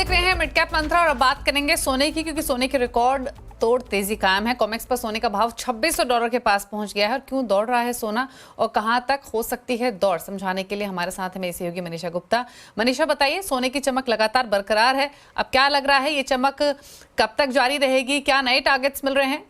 देख रहे हैं मिड कैप मंत्रा और अब बात करेंगे सोने की, क्योंकि सोने की रिकॉर्ड तोड़ तेजी कायम है। कॉमेक्स पर सोने का भाव $2600 के पास पहुंच गया है। और क्यों दौड़ रहा है सोना और कहां तक हो सकती है दौड़, समझाने के लिए हमारे साथ में ऐसी होगी मनीषा गुप्ता। मनीषा, बताइए, सोने की चमक लगातार बरकरार है, अब क्या लग रहा है ये चमक कब तक जारी रहेगी? क्या नए टारगेट्स मिल रहे हैं?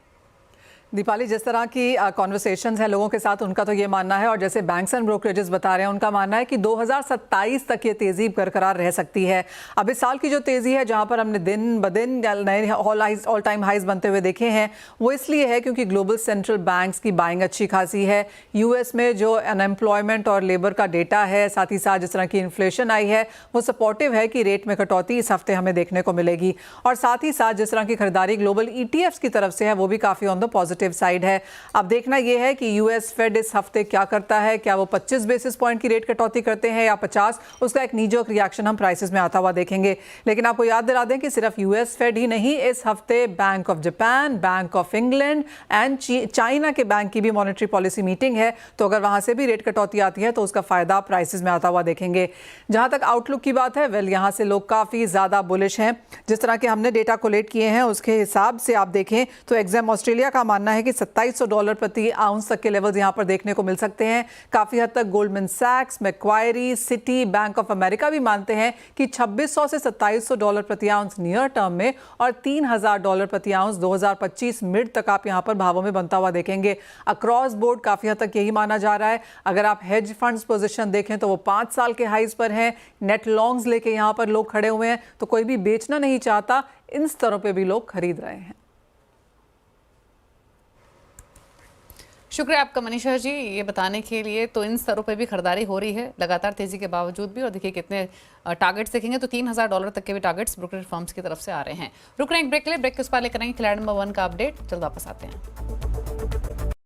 दीपाली, जिस तरह की कॉन्वर्सेशंस हैं लोगों के साथ, उनका तो ये मानना है, और जैसे बैंक्स एंड ब्रोकरेजेस बता रहे हैं, उनका मानना है कि 2027 तक ये तेज़ी बरकरार रह सकती है। अब इस साल की जो तेज़ी है, जहां पर हमने दिन ब दिन नए ऑल टाइम हाइज बनते हुए देखे हैं, वो इसलिए है क्योंकि ग्लोबल सेंट्रल बैंक्स की बाइंग अच्छी खासी है। यूएस में जो अनएम्प्लॉयमेंट और लेबर का डेटा है, साथ ही साथ जिस तरह की इन्फ्लेशन आई है, वो सपोर्टिव है कि रेट में कटौती इस हफ्ते हमें देखने को मिलेगी। और साथ ही साथ जिस तरह की खरीदारी ग्लोबल ETFs की तरफ से है, वो भी काफ़ी ऑन द पॉजिटिव साइड है। अब देखना यह है कि यूएस फेड इस हफ्ते क्या करता है, क्या वो 25 बेसिस पॉइंट की रेट कटौती करते हैं या 50, उसका एक नीजोक रिएक्शन हम प्राइसेस में आता हुआ देखेंगे। लेकिन आपको याद दिला दें कि सिर्फ यूएस फेड ही नहीं, इस हफ्ते bank of Japan, bank of England and China के बैंक की भी मॉनेटरी पॉलिसी मीटिंग है। तो अगर वहां से भी रेट कटौती आती है तो उसका फायदा प्राइसेस में आता हुआ देखेंगे। जहां तक आउटलुक की बात है, वेल, यहां से लोग काफी ज्यादा बुलिश हैं। जिस तरह के हमने डेटा कोलेक्ट किए हैं उसके हिसाब से आप देखें तो एग्जाम ऑस्ट्रेलिया का मानना है कि $2700 प्रति आउंस तक के लेवल्स यहां पर देखने को मिल सकते हैं। काफी हद तक गोल्डमैन सैक्स, Macquarie, Citi, Bank of America भी मानते हैं कि $2600 से $2700 प्रति आउंस नियर टर्म में और $3000 प्रति आउंस 2025 मिड तक आप यहां पर भावों में बनता हुआ देखेंगे। अक्रॉस बोर्ड काफी हद तक यही माना जा रहा है। अगर आप हेज फंड्स पोजीशन देखें तो वो 5 साल के हाइज पर हैं। नेट लॉन्ग्स लेके यहां पर लोग खड़े हुए हैं, तो कोई भी बेचना नहीं चाहता, इन स्तरों पे भी लोग खरीद रहे हैं। शुक्रिया आपका मनीषा जी ये बताने के लिए। तो इन स्तरों पे भी खरीदारी हो रही है लगातार तेजी के बावजूद भी। और देखिए कितने टारगेट्स देखेंगे तो $3000 तक के भी टारगेट्स ब्रोकरेज फर्म्स की तरफ से आ रहे हैं। रुक रहे हैं ब्रेक के लिए, ब्रेक के उस पार लेकर आएंगे खिलाड़ी नंबर 1 का अपडेट, जल्द वापस आते हैं।